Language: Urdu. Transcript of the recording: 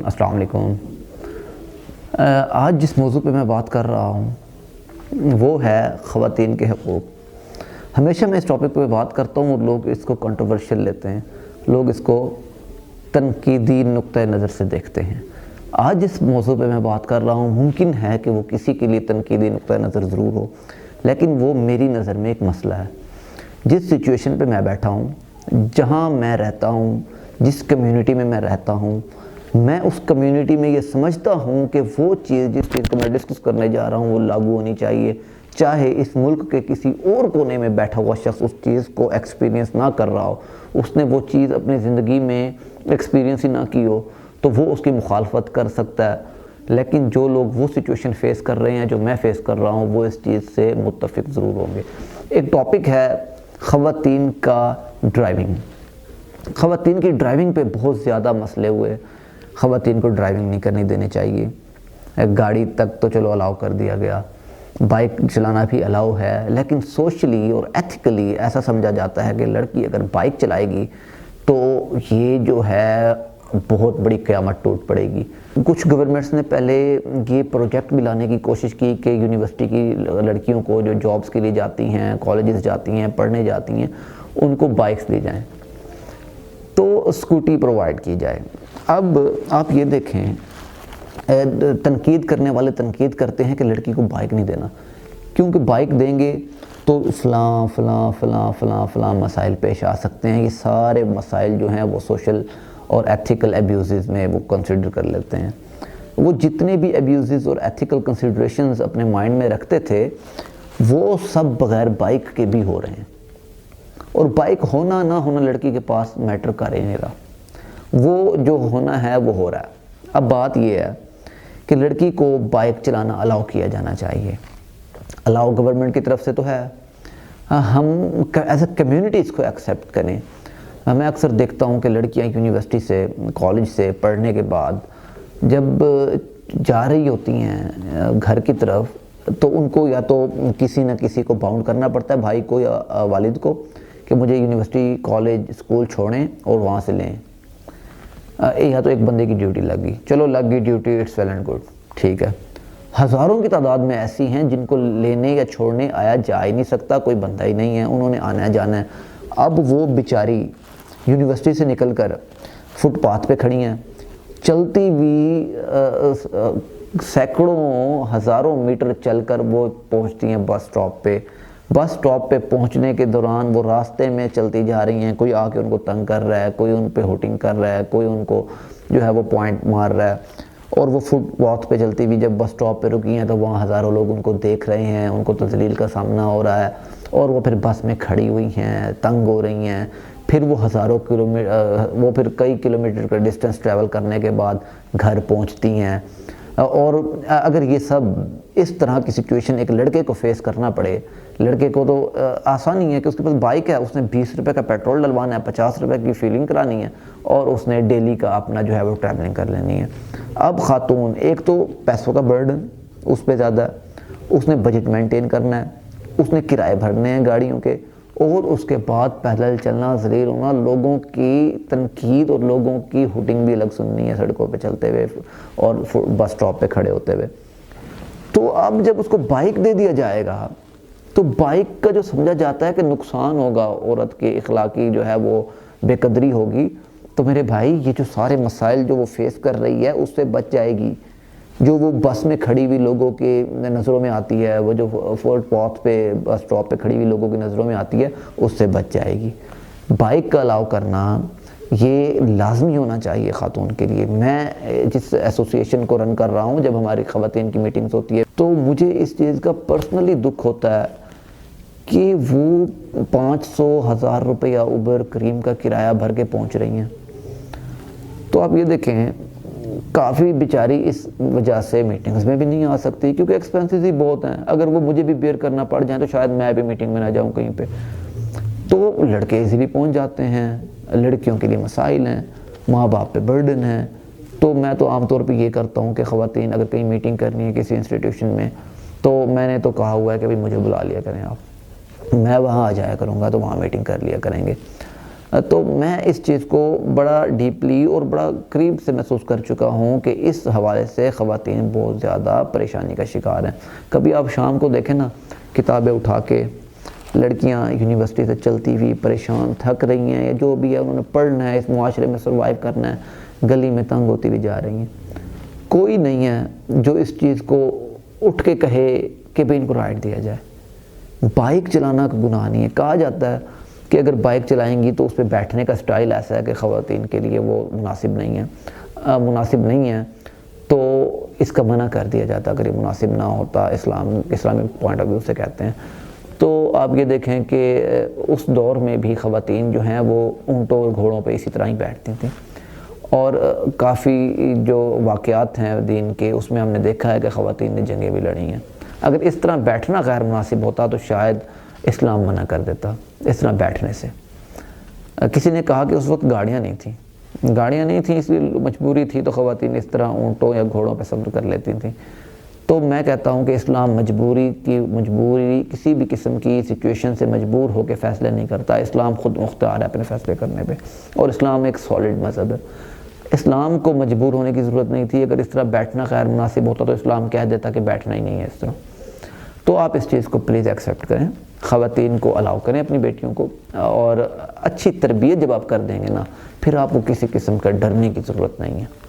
السلام علیکم۔ آج جس موضوع پہ میں بات کر رہا ہوں وہ ہے خواتین کے حقوق۔ ہمیشہ میں اس ٹاپک پہ بات کرتا ہوں اور لوگ اس کو کنٹروورشل لیتے ہیں، لوگ اس کو تنقیدی نقطہ نظر سے دیکھتے ہیں۔ آج جس موضوع پہ میں بات کر رہا ہوں ممکن ہے کہ وہ کسی کے لیے تنقیدی نقطہ نظر ضرور ہو، لیکن وہ میری نظر میں ایک مسئلہ ہے۔ جس سچویشن پہ میں بیٹھا ہوں، جہاں میں رہتا ہوں، جس کمیونٹی میں میں رہتا ہوں، میں اس کمیونٹی میں یہ سمجھتا ہوں کہ وہ چیز جس چیز کو میں ڈسکس کرنے جا رہا ہوں وہ لاگو ہونی چاہیے، چاہے اس ملک کے کسی اور کونے میں بیٹھا ہوا شخص اس چیز کو ایکسپیرینس نہ کر رہا ہو، اس نے وہ چیز اپنی زندگی میں ایکسپیرینس ہی نہ کی ہو، تو وہ اس کی مخالفت کر سکتا ہے۔ لیکن جو لوگ وہ سچویشن فیس کر رہے ہیں جو میں فیس کر رہا ہوں، وہ اس چیز سے متفق ضرور ہوں گے۔ ایک ٹاپک ہے خواتین کا ڈرائیونگ۔ خواتین کی ڈرائیونگ پہ بہت زیادہ مسئلے ہوئے۔ خواتین کو ڈرائیونگ نہیں کرنی دینی چاہیے، گاڑی تک تو چلو الاؤ کر دیا گیا، بائک چلانا بھی الاؤ ہے، لیکن سوشلی اور ایتھیکلی ایسا سمجھا جاتا ہے کہ لڑکی اگر بائک چلائے گی تو یہ جو ہے بہت بڑی قیامت ٹوٹ پڑے گی۔ کچھ گورنمنٹس نے پہلے یہ پروجیکٹ بھی لانے کی کوشش کی کہ یونیورسٹی کی لڑکیوں کو جو جابس کے لیے جاتی ہیں، کالجز جاتی ہیں، پڑھنے جاتی ہیں، ان کو بائکس دی جائیں تو اسکوٹی پرووائڈ کی جائے۔ اب آپ یہ دیکھیں، تنقید کرنے والے تنقید کرتے ہیں کہ لڑکی کو بائک نہیں دینا، کیونکہ بائک دیں گے تو فلاں فلاں فلاں فلاں فلاں مسائل پیش آ سکتے ہیں۔ یہ سارے مسائل جو ہیں وہ سوشل اور ایتھیکل ایبیوزز میں وہ کنسیڈر کر لیتے ہیں۔ وہ جتنے بھی ایبیوزز اور ایتھیکل کنسیڈریشنز اپنے مائنڈ میں رکھتے تھے وہ سب بغیر بائک کے بھی ہو رہے ہیں، اور بائک ہونا نہ ہونا لڑکی کے پاس میٹر کر ہی نہیں رہا، وہ جو ہونا ہے وہ ہو رہا ہے۔ اب بات یہ ہے کہ لڑکی کو بائک چلانا الاؤ کیا جانا چاہیے۔ الاؤ گورنمنٹ کی طرف سے تو ہے، ہم ایز اے کمیونٹی اس کو ایکسیپٹ کریں۔ میں اکثر دیکھتا ہوں کہ لڑکیاں یونیورسٹی سے، کالج سے پڑھنے کے بعد جب جا رہی ہوتی ہیں گھر کی طرف، تو ان کو یا تو کسی نہ کسی کو باؤنڈ کرنا پڑتا ہے، بھائی کو یا والد کو، کہ مجھے یونیورسٹی، کالج، اسکول چھوڑیں اور وہاں سے لیں۔ یا تو ایک بندے کی ڈیوٹی لگ گئی، چلو لگ گئی duty, it's well and good, ٹھیک ہے۔ ہزاروں کی تعداد میں ایسی ہیں جن کو لینے یا چھوڑنے آیا جا ہی نہیں سکتا، کوئی بندہ ہی نہیں ہے، انہوں نے آنا ہے جانا ہے۔ اب وہ بیچاری یونیورسٹی سے نکل کر فٹ پاتھ پہ کھڑی ہیں، چلتی ہوئی سینکڑوں ہزاروں میٹر چل کر وہ پہنچتی ہیں بس سٹاپ پہ۔ بس سٹاپ پہ پہنچنے کے دوران وہ راستے میں چلتی جا رہی ہیں، کوئی آ کے ان کو تنگ کر رہا ہے، کوئی ان پہ ہوٹنگ کر رہا ہے، کوئی ان کو جو ہے وہ پوائنٹ مار رہا ہے، اور وہ فٹ پاتھ پہ چلتی ہوئی جب بس سٹاپ پہ رکی ہیں تو وہاں ہزاروں لوگ ان کو دیکھ رہے ہیں، ان کو تذلیل کا سامنا ہو رہا ہے، اور وہ پھر بس میں کھڑی ہوئی ہیں، تنگ ہو رہی ہیں۔ پھر وہ وہ پھر کئی کلومیٹر کا ڈسٹینس ٹریول کرنے کے بعد گھر پہنچتی ہیں۔ اور اگر یہ سب اس طرح کی سچویشن ایک لڑکے کو فیس کرنا پڑے، لڑکے کو تو آسان ہی ہے کہ اس کے پاس بائک ہے، اس نے 20 روپے کا پیٹرول ڈلوانا ہے، 50 روپے کی فیلنگ کرانی ہے، اور اس نے ڈیلی کا اپنا جو ہے وہ ٹریولنگ کر لینی ہے۔ اب خاتون، ایک تو پیسوں کا برڈن اس پہ زیادہ ہے، اس نے بجٹ مینٹین کرنا ہے، اس نے کرائے بھرنے ہیں گاڑیوں کے، اور اس کے بعد پیدل چلنا، ذلیل ہونا، لوگوں کی تنقید اور لوگوں کی ہوٹنگ بھی الگ سننی ہے سڑکوں پہ چلتے ہوئے اور بس سٹاپ پہ کھڑے ہوتے ہوئے۔ تو اب جب اس کو بائک دے دیا جائے گا تو بائک کا جو سمجھا جاتا ہے کہ نقصان ہوگا، عورت کے اخلاقی جو ہے وہ بے قدری ہوگی، تو میرے بھائی یہ جو سارے مسائل جو وہ فیس کر رہی ہے اس سے بچ جائے گی۔ جو وہ بس میں کھڑی ہوئی لوگوں کے نظروں میں آتی ہے، وہ جو فٹ پاتھ پہ بس سٹاپ پہ کھڑی ہوئی لوگوں کی نظروں میں آتی ہے، اس سے بچ جائے گی۔ بائک کا الاؤ کرنا یہ لازمی ہونا چاہیے خاتون کے لیے۔ میں جس ایسوسیشن کو رن کر رہا ہوں، جب ہماری خواتین کی میٹنگز ہوتی ہے تو مجھے اس چیز کا پرسنلی دکھ ہوتا ہے کہ وہ 500 1000 روپیہ اوبر کریم کا کرایہ بھر کے پہنچ رہی ہیں۔ تو آپ یہ دیکھیں، کافی بیچاری اس وجہ سے میٹنگز میں بھی نہیں آ سکتی کیونکہ ایکسپینسز ہی بہت ہیں۔ اگر وہ مجھے بھی بیئر کرنا پڑ جائیں تو شاید میں بھی میٹنگ میں نہ جاؤں کہیں پہ۔ تو لڑکے ایزیلی پہنچ جاتے ہیں، لڑکیوں کے لیے مسائل ہیں، ماں باپ پہ برڈن ہے۔ تو میں تو عام طور پہ یہ کرتا ہوں کہ خواتین اگر کہیں میٹنگ کرنی ہے کسی انسٹیٹیوشن میں، تو میں نے تو کہا ہوا ہے کہ بھائی مجھے بلا لیا کریں آپ، میں وہاں آ جایا کروں گا تو وہاں میٹنگ کر لیا کریں گے۔ تو میں اس چیز کو بڑا ڈیپلی اور بڑا قریب سے محسوس کر چکا ہوں کہ اس حوالے سے خواتین بہت زیادہ پریشانی کا شکار ہیں۔ کبھی آپ شام کو دیکھیں نا، کتابیں اٹھا کے لڑکیاں یونیورسٹی سے چلتی ہوئی پریشان تھک رہی ہیں، یا جو بھی ہے انہوں نے پڑھنا ہے، اس معاشرے میں سروائیو کرنا ہے، گلی میں تنگ ہوتی ہوئی جا رہی ہیں۔ کوئی نہیں ہے جو اس چیز کو اٹھ کے کہے کہ بھئی ان کو رائٹ دیا جائے۔ بائک چلانا کا گناہ نہیں ہے، کہا جاتا ہے کہ اگر بائک چلائیں گی تو اس پہ بیٹھنے کا سٹائل ایسا ہے کہ خواتین کے لیے وہ مناسب نہیں ہے، تو اس کا منع کر دیا جاتا اگر یہ مناسب نہ ہوتا، اسلامی پوائنٹ آف ویو سے کہتے ہیں۔ تو آپ یہ دیکھیں کہ اس دور میں بھی خواتین جو ہیں وہ اونٹوں اور گھوڑوں پہ اسی طرح ہی بیٹھتی تھیں، اور کافی جو واقعات ہیں دین کے اس میں ہم نے دیکھا ہے کہ خواتین نے جنگیں بھی لڑی ہیں۔ اگر اس طرح بیٹھنا غیر مناسب ہوتا تو شاید اسلام منع کر دیتا اس طرح بیٹھنے سے۔ کسی نے کہا کہ اس وقت گاڑیاں نہیں تھیں اس لیے مجبوری تھی تو خواتین اس طرح اونٹوں یا گھوڑوں پہ سفر کر لیتی تھیں۔ تو میں کہتا ہوں کہ اسلام مجبوری کسی بھی قسم کی سچویشن سے مجبور ہو کے فیصلے نہیں کرتا۔ اسلام خود مختار ہے اپنے فیصلے کرنے پہ، اور اسلام ایک سالڈ مذہب ہے۔ اسلام کو مجبور ہونے کی ضرورت نہیں تھی۔ اگر اس طرح بیٹھنا غیر مناسب ہوتا تو اسلام کہہ دیتا کہ بیٹھنا ہی نہیں ہے اس طرح۔ تو آپ اس چیز کو پلیز ایکسیپٹ کریں، خواتین کو الاؤ کریں اپنی بیٹیوں کو، اور اچھی تربیت جب آپ کر دیں گے نا، پھر آپ کو کسی قسم کا ڈرنے کی ضرورت نہیں ہے۔